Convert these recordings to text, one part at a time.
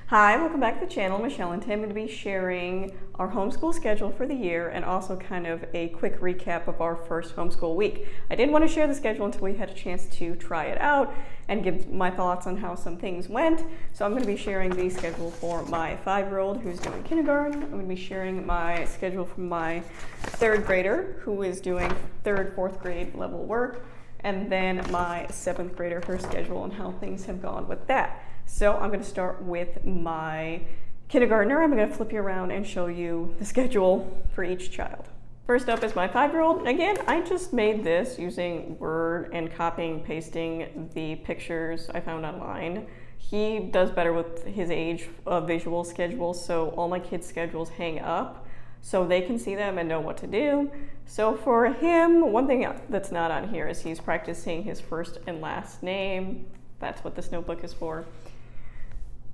Hi, welcome back to the channel. Michelle and Tim. I'm going to be sharing our homeschool schedule for the year and also kind of a quick recap of our first homeschool week. I didn't want to share the schedule until we had a chance to try it out and give my thoughts on how some things went. So I'm going to be sharing the schedule for my 5-year-old who's doing kindergarten. I'm going to be sharing my schedule for my 3rd grader who is doing 3rd, 4th grade level work, and then my 7th grader, her schedule and how things have gone with that. So I'm going to start with my kindergartner. I'm going to flip you around and show you the schedule for each child. First up is my 5-year-old. Again, I just made this using Word and copying and pasting the pictures I found online. He does better with his age visual schedule, so all my kids' schedules hang up so they can see them and know what to do. So for him, one thing that's not on here is he's practicing his first and last name. That's what this notebook is for.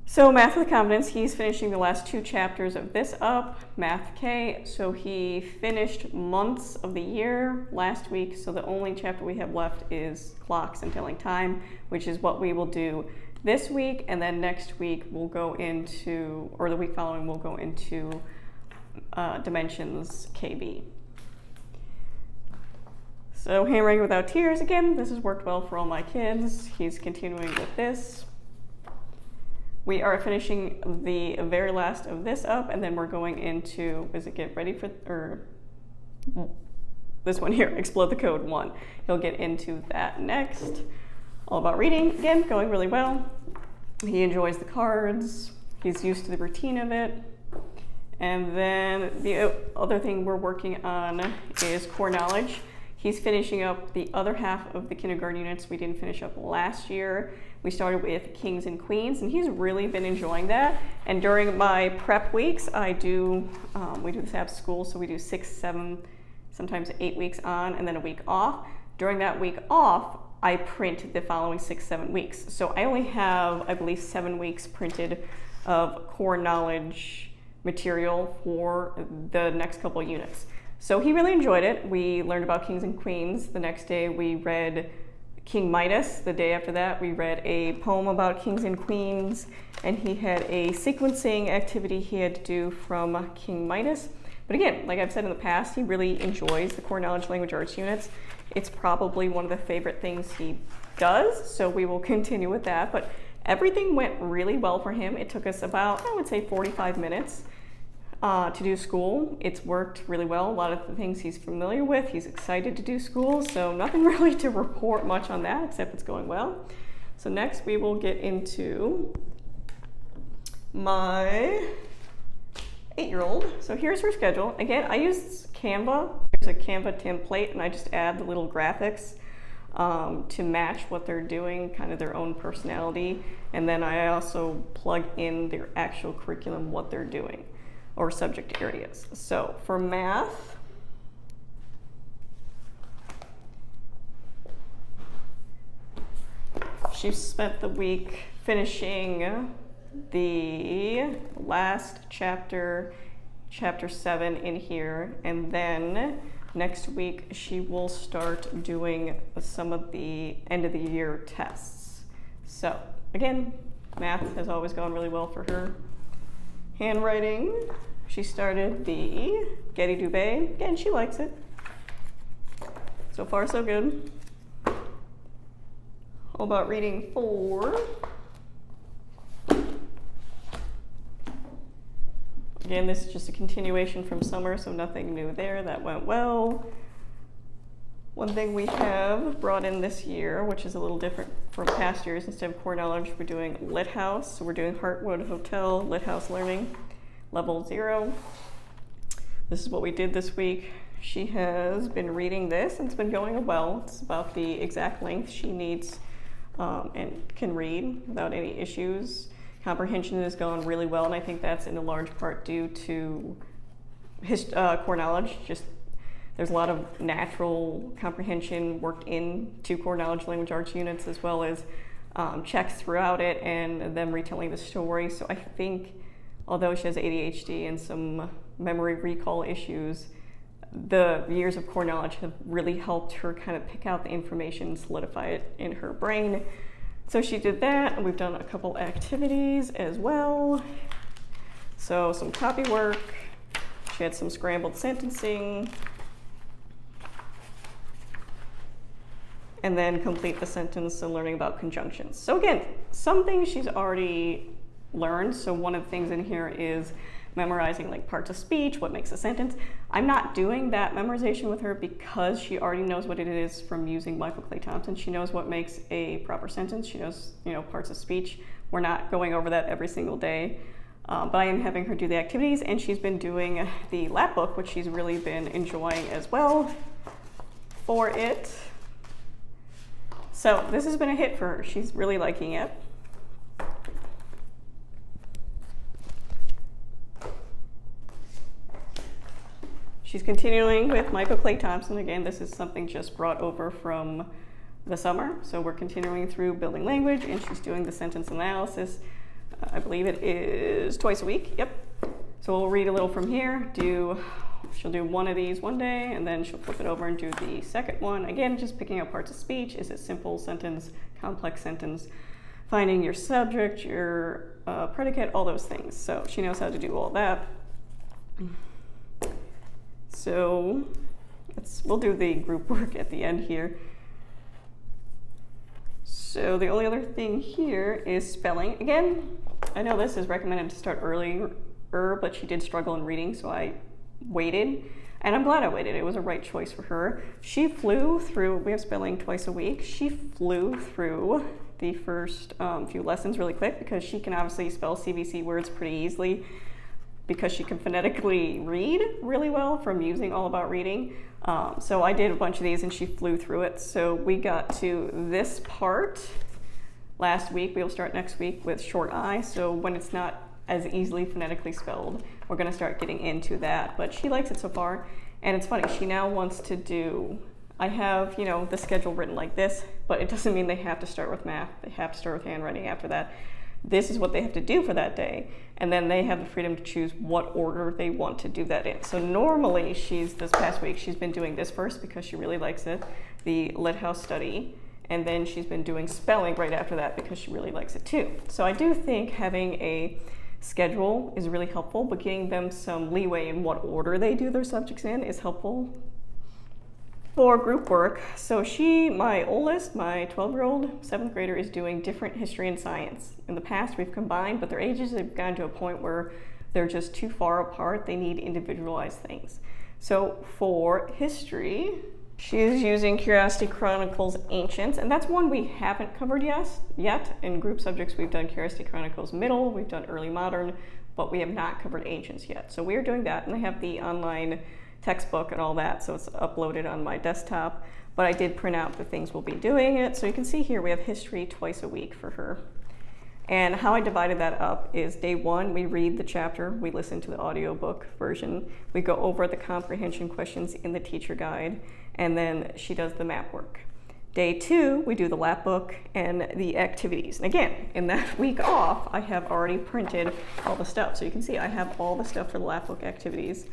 So Math with Confidence, he's finishing the last 2 chapters of this up, Math K. So he finished months of the year last week, so the only chapter we have left is clocks and telling time, which is what we will do this week, and then next week we'll go into, or the week following we'll go into dimensions KB. So handwriting without tears, again, this has worked well for all my kids. He's continuing with this. We are finishing the very last of this up, and then we're going into, is it get ready for, or this one here, Explode the Code 1. He'll get into that next. All about reading, again, going really well. He enjoys the cards. He's used to the routine of it. And then the other thing we're working on is core knowledge. He's finishing up the other half of the kindergarten units we didn't finish up last year. We started with Kings and Queens, and he's really been enjoying that. And during my prep weeks, we do this after school, so we do 6, 7, sometimes 8 weeks on, and then a week off. During that week off, I print the following 6, 7 weeks. So I only have, I believe, 7 weeks printed of core knowledge material for the next couple of units. So he really enjoyed it. We learned about Kings and Queens. The next day we read King Midas. The day after that we read a poem about Kings and Queens, and he had a sequencing activity he had to do from King Midas. But again, like I've said in the past, he really enjoys the core knowledge language arts units. It's probably one of the favorite things he does, so we will continue with that. But everything went really well for him. It took us about, I would say, 45 minutes to do school. It's worked really well. A lot of the things he's familiar with. He's excited to do school, so nothing really to report much on that, except it's going well. So next we will get into my 8-year-old. So here's her schedule. Again, I use Canva. There's a Canva template, and I just add the little graphics to match what they're doing, kind of their own personality. And then I also plug in their actual curriculum, what they're doing, or subject areas. So for math, she spent the week finishing the last chapter, chapter 7 in here, and then next week she will start doing some of the end of the year tests. So again, math has always gone really well for her. Handwriting, she started the Getty Dubé. Again, she likes it. So far, so good. All about reading 4. Again, this is just a continuation from summer, so nothing new there. That went well. One thing we have brought in this year, which is a little different from past years, instead of core knowledge, we're doing Lit House. So we're doing Heartwood Hotel, Lit House Learning, Level 0. This is what we did this week. She has been reading this, and it's been going well. It's about the exact length she needs and can read without any issues. Comprehension has gone really well, and I think that's in a large part due to core knowledge. Just there's a lot of natural comprehension worked into core knowledge language arts units, as well as checks throughout it and them retelling the story. So I think, although she has ADHD and some memory recall issues, the years of core knowledge have really helped her kind of pick out the information, solidify it in her brain. So she did that, and we've done a couple activities as well. So some copy work, she had some scrambled sentencing, and then complete the sentence and learning about conjunctions. So again, some things she's already learned. So one of the things in here is memorizing like parts of speech, what makes a sentence. I'm not doing that memorization with her because she already knows what it is from using Michael Clay Thompson. She knows what makes a proper sentence. She knows, parts of speech. We're not going over that every single day, but I am having her do the activities, and she's been doing the lap book, which she's really been enjoying as well for it. So this has been a hit for her. She's really liking it. She's continuing with Michael Clay Thompson. Again, this is something just brought over from the summer. So we're continuing through building language, and she's doing the sentence analysis. I believe it is twice a week. Yep. So we'll read a little from here. She'll do one of these one day, and then she'll flip it over and do the second one. Again, just picking up parts of speech. Is it simple sentence, complex sentence, finding your subject, your predicate, all those things. So she knows how to do all that. So we'll do the group work at the end here. So the only other thing here is spelling. Again, I know this is recommended to start earlier, but she did struggle in reading, so I waited. And I'm glad I waited. It was a right choice for her. She flew through, we have spelling twice a week. She flew through the first few lessons really quick because she can obviously spell CVC words pretty easily, because she can phonetically read really well from using All About Reading. So I did a bunch of these and she flew through it. So we got to this part last week. We'll start next week with short I. So when it's not as easily phonetically spelled, we're gonna start getting into that. But she likes it so far. And it's funny, she now wants to do, I have, the schedule written like this, but it doesn't mean they have to start with math. They have to start with handwriting after that. This is what they have to do for that day, and then they have the freedom to choose what order they want to do that in. So normally this past week, she's been doing this first because she really likes it, the Lit House study, and then she's been doing spelling right after that because she really likes it too. So I do think having a schedule is really helpful, but giving them some leeway in what order they do their subjects in is helpful. For group work, so my oldest, my 12-year-old 7th grader, is doing different history and science. In the past, we've combined, but their ages have gotten to a point where they're just too far apart. They need individualized things. So for history, she is using Curiosity Chronicles Ancients, and that's one we haven't covered yet. In group subjects, we've done Curiosity Chronicles Middle, we've done Early Modern, but we have not covered Ancients yet. So we are doing that, and I have the online textbook and all that, so it's uploaded on my desktop, but I did print out the things we'll be doing it. So you can see here we have history twice a week for her. And how I divided that up is day one, we read the chapter, we listen to the audiobook version, we go over the comprehension questions in the teacher guide, and then she does the map work. Day two, we do the lap book and the activities. And again, in that week off, I have already printed all the stuff. So you can see I have all the stuff for the lap book activities.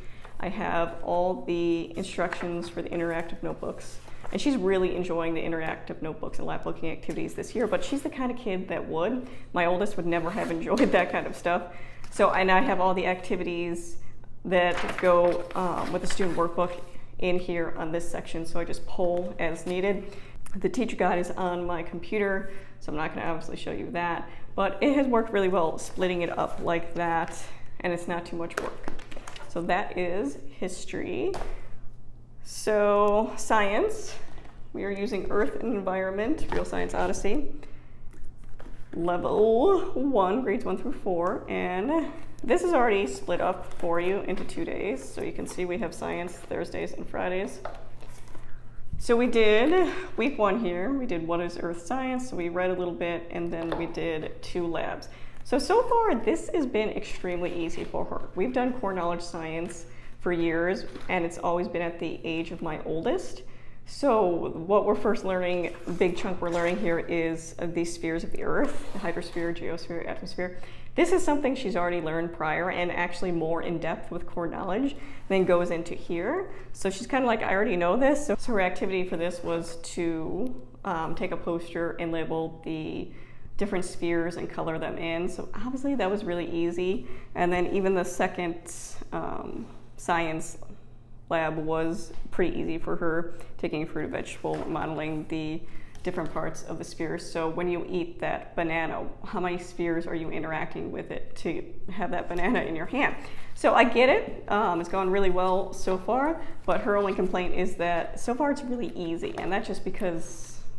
I have all the instructions for the interactive notebooks. And she's really enjoying the interactive notebooks and lap booking activities this year, but she's the kind of kid that would. My oldest would never have enjoyed that kind of stuff. So, and I have all the activities that go with the student workbook in here on this section, so I just pull as needed. The teacher guide is on my computer, so I'm not gonna obviously show you that, but it has worked really well splitting it up like that, and it's not too much work. So that is history. So science, we are using Earth and Environment, Real Science Odyssey. Level 1, grades 1 through 4, and this is already split up for you into 2 days. So you can see we have science Thursdays and Fridays. So we did week 1 here, we did what is Earth Science, so we read a little bit, and then we did 2 labs. So far, this has been extremely easy for her. We've done core knowledge science for years, and it's always been at the age of my oldest. So what we're first learning, big chunk we're learning here, is the spheres of the Earth, the hydrosphere, geosphere, atmosphere. This is something she's already learned prior and actually more in depth with core knowledge than goes into here. So she's kind of like, I already know this. So her activity for this was to take a poster and label the different spheres and color them in. So obviously that was really easy. And then even the second science lab was pretty easy for her, taking fruit and vegetable, modeling the different parts of the spheres. So when you eat that banana, how many spheres are you interacting with it to have that banana in your hand? So I get it. It's gone really well so far, but her only complaint is that so far it's really easy, and that's just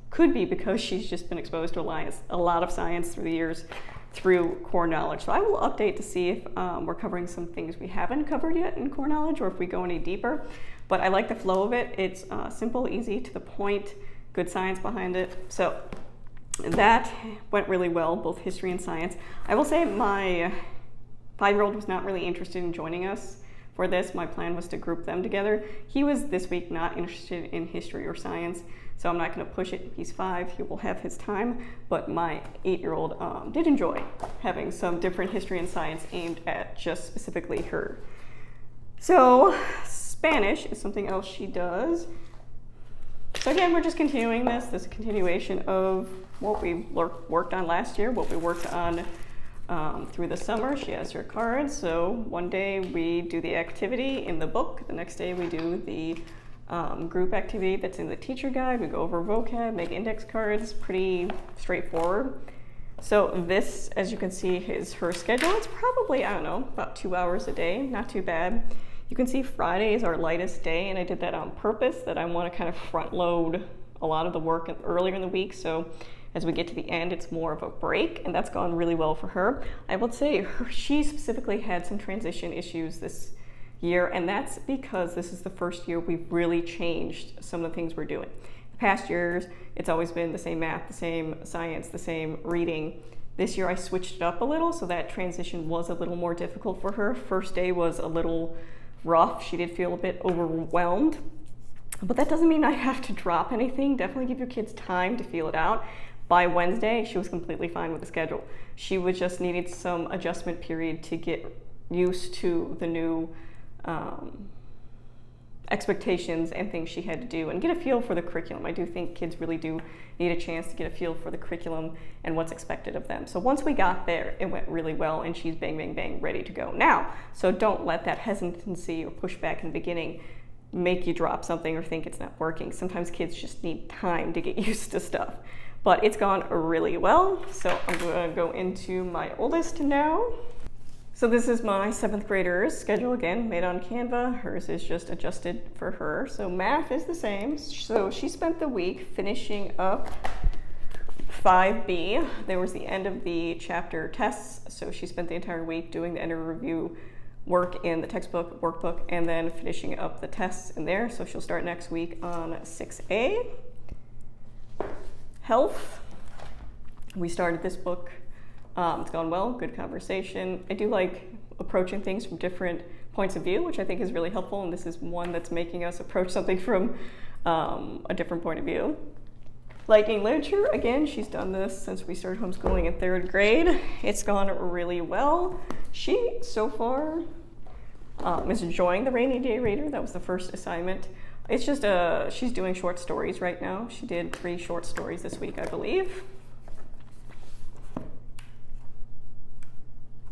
could be because she's just been exposed to a lot of science through the years through core knowledge. So I will update to see if we're covering some things we haven't covered yet in core knowledge, or if we go any deeper. But I like the flow of it. It's simple, easy, to the point, good science behind it. So that went really well, both history and science. I will say my 5-year-old was not really interested in joining us for this. My plan was to group them together. He was this week not interested in history or science, so I'm not going to push it. He's 5, he will have his time, but my 8-year-old did enjoy having some different history and science aimed at just specifically her. So Spanish is something else she does. So again, we're just continuing this. This is a continuation of what we worked on last year, what we worked on through the summer. She has her cards. So one day we do the activity in the book. The next day we do the group activity that's in the teacher guide. We go over vocab, make index cards, pretty straightforward. So this, as you can see, is her schedule. It's probably, I don't know, about 2 hours a day, not too bad. You can see Friday is our lightest day, and I did that on purpose, that I want to kind of front load a lot of the work earlier in the week. So as we get to the end, it's more of a break, and that's gone really well for her. I would say she specifically had some transition issues this year, and that's because this is the first year we've really changed some of the things we're doing. The past years, it's always been the same math, the same science, the same reading. This year I switched it up a little, so that transition was a little more difficult for her. First day was a little rough. She did feel a bit overwhelmed, but that doesn't mean I have to drop anything. Definitely give your kids time to feel it out. By Wednesday, she was completely fine with the schedule. She was just needed some adjustment period to get used to the new expectations and things she had to do and get a feel for the curriculum. I do think kids really do need a chance to get a feel for the curriculum and what's expected of them. So once we got there, it went really well, and she's bang, bang, bang, ready to go now. So don't let that hesitancy or pushback in the beginning make you drop something or think it's not working. Sometimes kids just need time to get used to stuff. But it's gone really well. So I'm going to go into my oldest now. So this is my 7th grader's schedule, again, made on Canva. Hers is just adjusted for her. So math is the same. So she spent the week finishing up 5B. There was the end of the chapter tests. So she spent the entire week doing the end of review work in the textbook, workbook, and then finishing up the tests in there. So she'll start next week on 6A. Health. We started this book. It's gone well, good conversation. I do like approaching things from different points of view, which I think is really helpful, and this is one that's making us approach something from a different point of view. Liking literature, again, she's done this since we started homeschooling in 3rd grade. It's gone really well. She, so far, is enjoying the Rainy Day Reader. That was the first assignment. It's just, she's doing short stories right now. She did 3 short stories this week, I believe.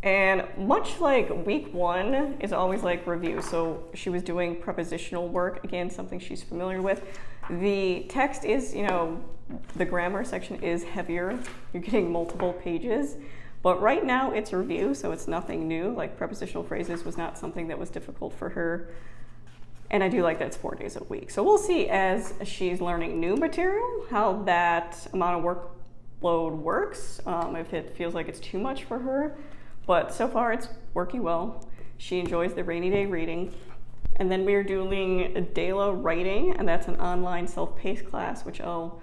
And much like week 1 is always like review, so she was doing prepositional work, again, something she's familiar with. The text is, the grammar section is heavier. You're getting multiple pages, but right now it's review, so it's nothing new. Like prepositional phrases was not something that was difficult for her. And I do like that it's 4 days a week. So we'll see as she's learning new material, how that amount of workload works, if it feels like it's too much for her. But so far it's working well. She enjoys the Rainy Day Reading. And then we are doing Dela Writing, and that's an online self-paced class, which I'll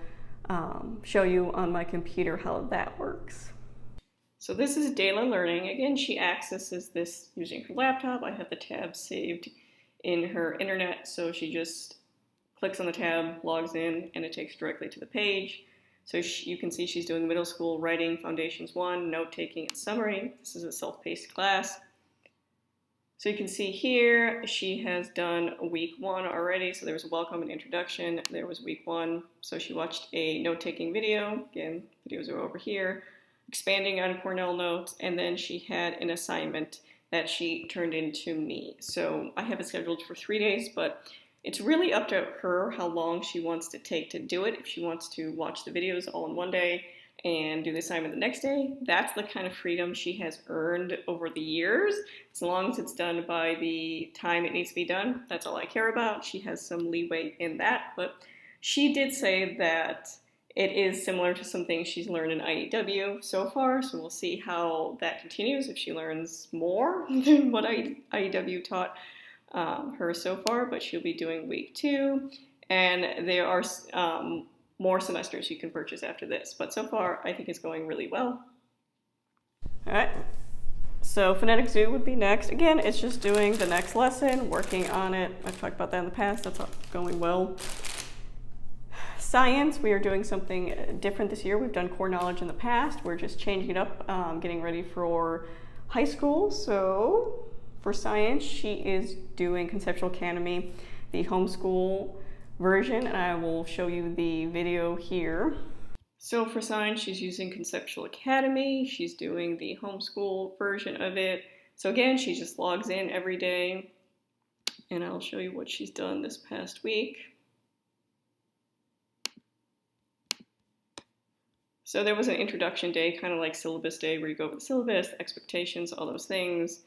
show you on my computer how that works. So this is Dela Learning. Again, she accesses this using her laptop. I have the tab saved in her internet, so she just clicks on the tab, logs in, and it takes directly to the page. So you can see she's doing middle school writing foundations 1, note taking and summary. This is a self-paced class. So you can see here she has done week 1 already. So there was a welcome and introduction. There was week 1. So she watched a note-taking video. Again, videos are over here. Expanding on Cornell notes, and then she had an assignment that she turned into me. So I have it scheduled for 3 days, but it's really up to her how long she wants to take to do it. If she wants to watch the videos all in one day and do the assignment the next day, that's the kind of freedom she has earned over the years. As long as it's done by the time it needs to be done, that's all I care about. She has some leeway in that, but she did say that it is similar to some things she's learned in IEW so far, so we'll see how that continues, if she learns more than what IEW taught her so far, but she'll be doing week 2, and there are more semesters you can purchase after this, but so far I think it's going really well. All right, so Phonetic Zoo would be next. Again, it's just doing the next lesson, working on it. I've talked about that in the past, that's going well. Science, we are doing something different this year. We've done core knowledge in the past. We're just changing it up, getting ready for high school. So for science, she is doing Conceptual Academy, the homeschool version, and I will show you the video here. So for science, she's using Conceptual Academy. She's doing the homeschool version of it. So again, she just logs in every day, and I'll show you what she's done this past week. So there was an introduction day, kind of like syllabus day, where you go over the syllabus, expectations, all those things.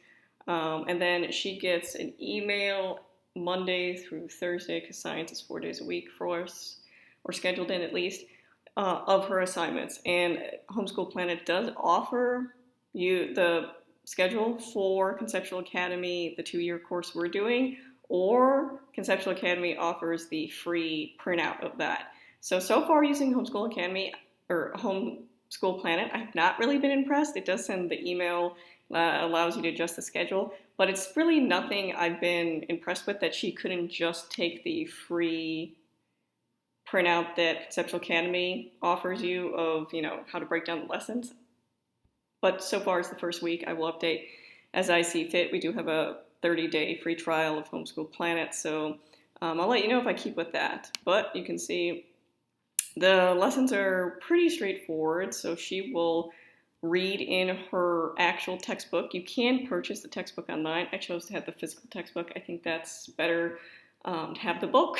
And then she gets an email Monday through Thursday, because science is 4 days a week for us, or scheduled in at least, of her assignments. And Homeschool Planet does offer you the schedule for Conceptual Academy, the 2-year course we're doing, or Conceptual Academy offers the free printout of that. So far using Homeschool Academy, or Homeschool Planet, I have not really been impressed. It does send the email, allows you to adjust the schedule, but it's really nothing I've been impressed with that she couldn't just take the free printout that Conceptual Academy offers you of, how to break down the lessons. But so far as the first week, I will update as I see fit. We do have a 30-day free trial of Homeschool Planet, so I'll let you know if I keep with that. But you can see the lessons are pretty straightforward, so she will read in her actual textbook. You can purchase the textbook online. I chose to have the physical textbook. I think that's better to have the book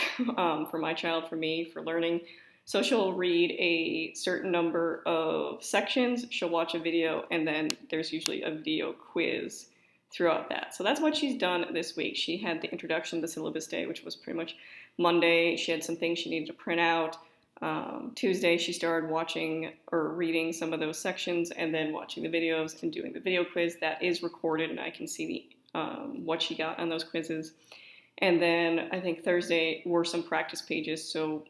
for my child, for me, for learning. So she'll read a certain number of sections, she'll watch a video, and then there's usually a video quiz throughout that. So that's what she's done this week. She had the introduction to the syllabus day, which was pretty much Monday. She had some things she needed to print out. Tuesday, she started watching or reading some of those sections and then watching the videos and doing the video quiz. That is recorded, and I can see what she got on those quizzes. And then I think Thursday were some practice pages, so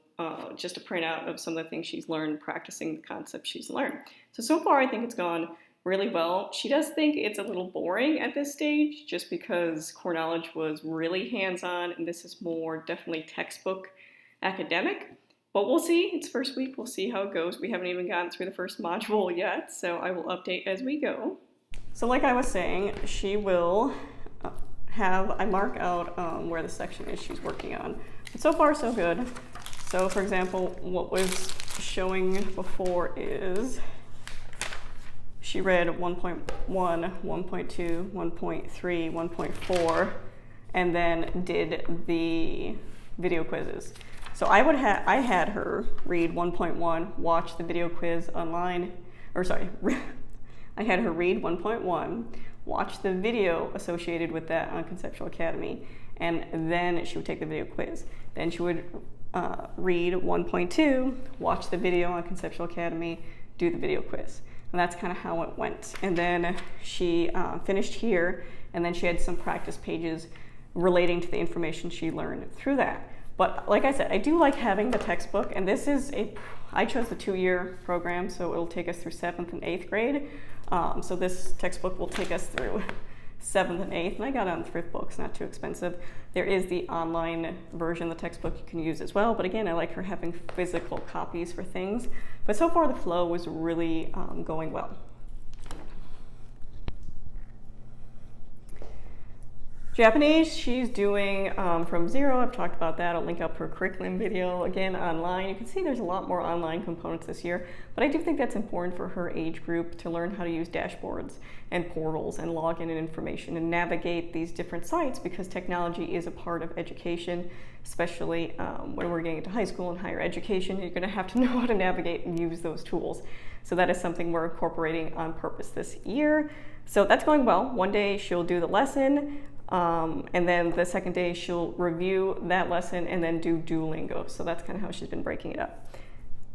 just a printout of some of the things she's learned, practicing the concepts she's learned. So far I think it's gone really well. She does think it's a little boring at this stage, just because core knowledge was really hands-on, and this is more definitely textbook academic. But we'll see. It's first week. We'll see how it goes. We haven't even gotten through the first module yet, so I will update as we go. So like I was saying, she will I mark out where the section is she's working on. But so far, so good. So for example, what was showing before is she read 1.1, 1.2, 1.3, 1.4, and then did the video quizzes. So I had her read 1.1, watch the video quiz online, I had her read 1.1, watch the video associated with that on Conceptual Academy, and then she would take the video quiz. Then she would read 1.2, watch the video on Conceptual Academy, do the video quiz. And that's kind of how it went. And then she finished here, and then she had some practice pages relating to the information she learned through that. But like I said, I do like having the textbook, and this is I chose the 2-year program, so it'll take us through 7th and 8th grade. So this textbook will take us through 7th and 8th, and I got it on thrift books, not too expensive. There is the online version of the textbook you can use as well, but again, I like her having physical copies for things. But so far the flow was really going well. Japanese, she's doing from 0. I've talked about that. I'll link up her curriculum video again online. You can see there's a lot more online components this year, but I do think that's important for her age group to learn how to use dashboards and portals and log in information and navigate these different sites, because technology is a part of education, especially when we're getting into high school and higher education. You're going to have to know how to navigate and use those tools. So that is something we're incorporating on purpose this year. So that's going well. One day she'll do the lesson. And then the second day she'll review that lesson and then do Duolingo. So that's kind of how she's been breaking it up.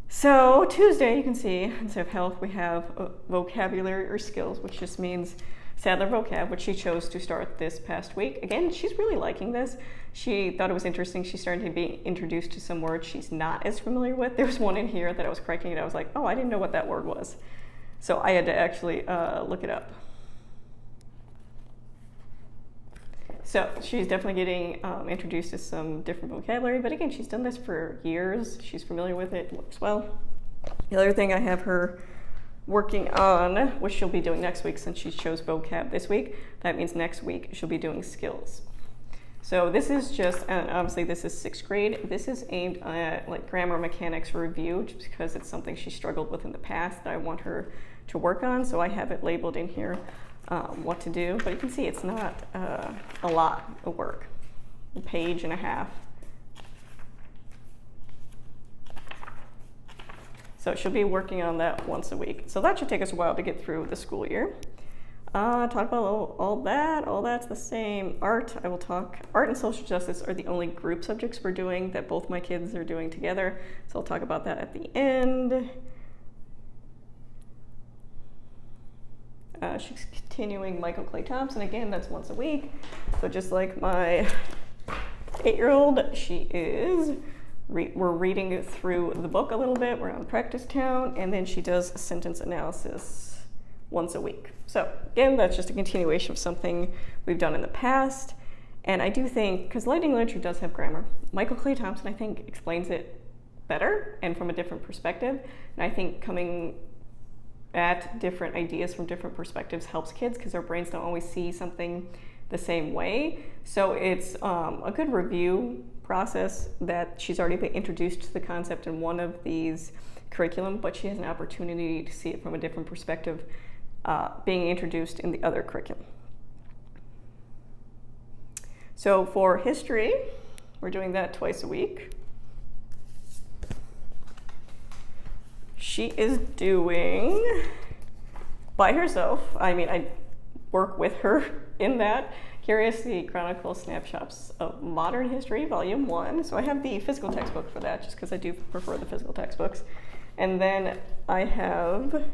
So Tuesday, you can see instead of health, we have vocabulary or skills, which just means Sadler vocab, which she chose to start this past week. Again, she's really liking this. She thought it was interesting. She started to be introduced to some words she's not as familiar with. There was one in here that I was correcting it. I was like, oh, I didn't know what that word was. So I had to actually look it up. So she's definitely getting introduced to some different vocabulary, but again, she's done this for years. She's familiar with it, works well. The other thing I have her working on, which she'll be doing next week since she chose vocab this week, that means next week she'll be doing skills. So this is just, and obviously this is 6th grade. This is aimed at like grammar mechanics review, just because it's something she struggled with in the past that I want her to work on. So I have it labeled in here. What to do, but you can see it's not a lot of work, a page and a half. So she'll be working on that once a week. So that should take us a while to get through the school year. Talk about all that's the same. Art, I will talk. Art and social justice are the only group subjects we're doing that both my kids are doing together. So I'll talk about that at the end. She's continuing Michael Clay Thompson. Again, that's once a week. So just like my 8-year-old, she is. We're reading through the book a little bit. We're on Practice Town, and then she does sentence analysis once a week. So again, that's just a continuation of something we've done in the past. And I do think, because Lightning Literature does have grammar, Michael Clay Thompson, I think, explains it better and from a different perspective. And I think coming at different ideas from different perspectives helps kids, because their brains don't always see something the same way. So it's a good review process that she's already been introduced to the concept in one of these curriculum, but she has an opportunity to see it from a different perspective being introduced in the other curriculum. So for history, we're doing that twice a week. She is doing by herself. I mean, I work with her in that. Curiosity Chronicles Snapshots of Modern History, Volume 1. So I have the physical textbook for that, just because I do prefer the physical textbooks. And then I have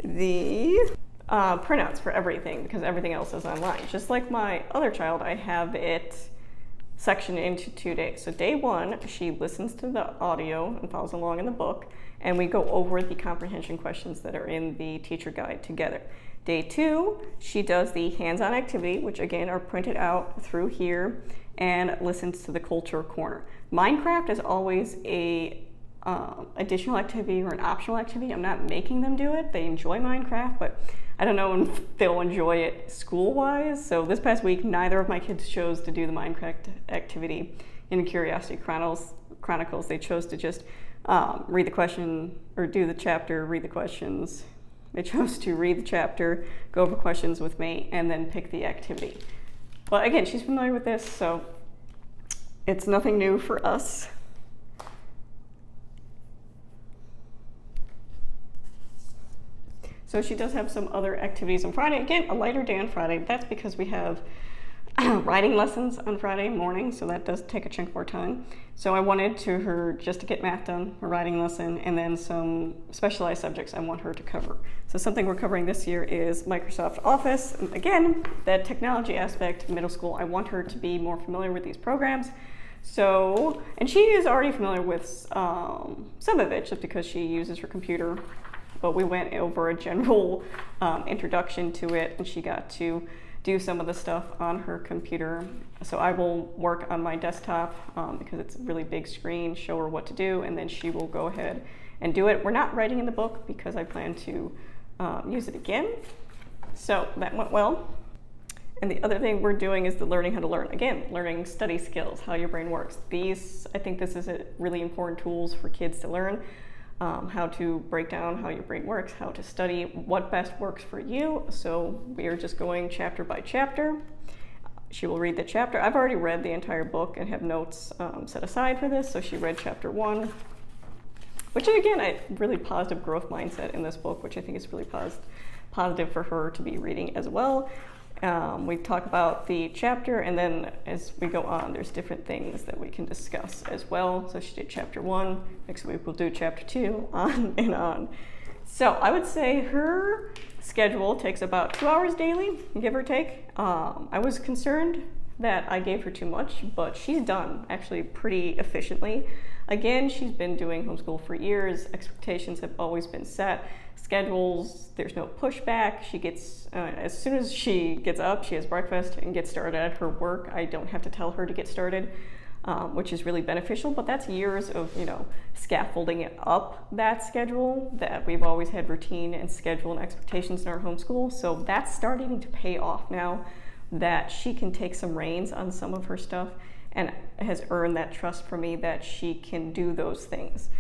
the printouts for everything, because everything else is online. Just like my other child, I have it sectioned into 2 days. So day 1, she listens to the audio and follows along in the book, and we go over the comprehension questions that are in the teacher guide together. Day 2, she does the hands-on activity, which again are printed out through here, and listens to the culture corner. Minecraft is always a additional activity or an optional activity. I'm not making them do it. They enjoy Minecraft, but I don't know if they'll enjoy it school-wise. So this past week, neither of my kids chose to do the Minecraft activity in Curiosity Chronicles. They chose to just read the question, or do the chapter, read the questions. They chose to read the chapter, go over questions with me, and then pick the activity. But again, she's familiar with this, so it's nothing new for us. So she does have some other activities on Friday. Again, a lighter day on Friday. That's because we have writing lessons on Friday morning, so that does take a chunk of our time. So I wanted her just to get math done, a writing lesson, and then some specialized subjects I want her to cover. So something we're covering this year is Microsoft Office. And again, that technology aspect, middle school, I want her to be more familiar with these programs. So, and she is already familiar with some of it just because she uses her computer, but we went over a general introduction to it, and she got to do some of the stuff on her computer. So I will work on my desktop because it's a really big screen, show her what to do, and then she will go ahead and do it. We're not writing in the book because I plan to use it again. So that went well. And the other thing we're doing is the learning how to learn. Again, learning study skills, how your brain works. I think this is a really important tools for kids to learn. How to break down how your brain works, how to study, what best works for you. So we are just going chapter by chapter. She will read the chapter. I've already read the entire book and have notes set aside for this. So she read chapter 1, which again, a really positive growth mindset in this book, which I think is really positive for her to be reading as well. We talk about the chapter, and then as we go on, there's different things that we can discuss as well. So she did chapter 1, next week we'll do chapter 2, on and on. So I would say her schedule takes about 2 hours daily, give or take. I was concerned that I gave her too much, but she's done actually pretty efficiently. Again, she's been doing homeschool for years. Expectations have always been set. Schedules, there's no pushback. She gets, as soon as she gets up, she has breakfast and gets started at her work. I don't have to tell her to get started, which is really beneficial, but that's years of, scaffolding it up, that schedule, that we've always had routine and schedule and expectations in our homeschool. So that's starting to pay off now that she can take some reins on some of her stuff and has earned that trust from me that she can do those things.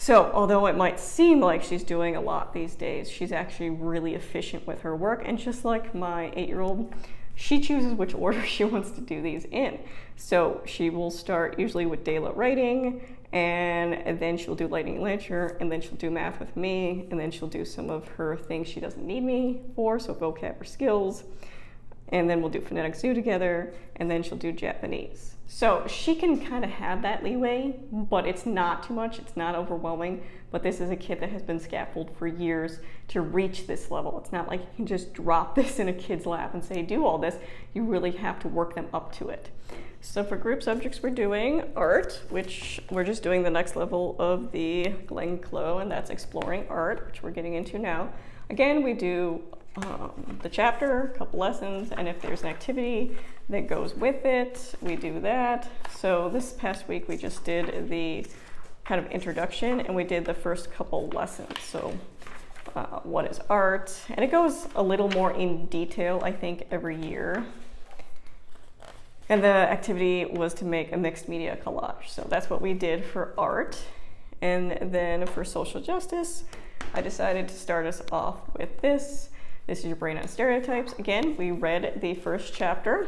So although it might seem like she's doing a lot these days, she's actually really efficient with her work. And just like my 8-year-old, she chooses which order she wants to do these in. So she will start usually with daylight writing, and then she'll do lighting and literature, and then she'll do math with me, and then she'll do some of her things she doesn't need me for, so vocab or skills. And then we'll do phonetic zoo together, and then she'll do Japanese. So she can kind of have that leeway, but it's not too much, it's not overwhelming. But this is a kid that has been scaffolded for years to reach this level. It's not like you can just drop this in a kid's lap and say, do all this. You really have to work them up to it. So for group subjects, we're doing art, which we're just doing the next level of the Glenn Close, and that's exploring art, which we're getting into now. Again, we do the chapter, a couple lessons, and if there's an activity that goes with it, we do that. So this past week we just did the kind of introduction, and we did the first couple lessons. So what is art? And it goes a little more in detail, I think, every year. And the activity was to make a mixed media collage. So that's what we did for art. And then for social justice, I decided to start us off with this. This is your brain on stereotypes. Again, we read the first chapter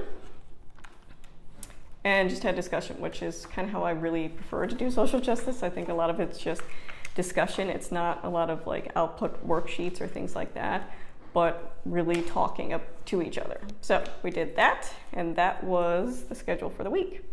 and just had discussion, which is kind of how I really prefer to do social justice. I think a lot of it's just discussion. It's not a lot of like output worksheets or things like that, but really talking up to each other. So we did that, and that was the schedule for the week.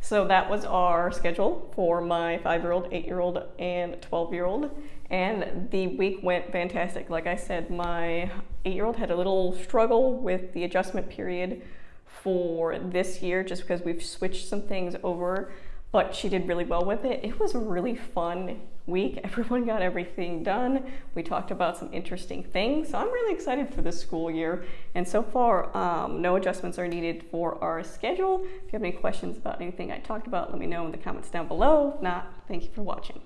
So that was our schedule for my 5-year-old, 8-year-old, and 12-year-old. And the week went fantastic. Like I said, my 8-year-old had a little struggle with the adjustment period for this year just because we've switched some things over, but she did really well with it. It was a really fun week. Everyone got everything done. We talked about some interesting things. So I'm really excited for this school year. And so far, no adjustments are needed for our schedule. If you have any questions about anything I talked about, let me know in the comments down below. If not, thank you for watching.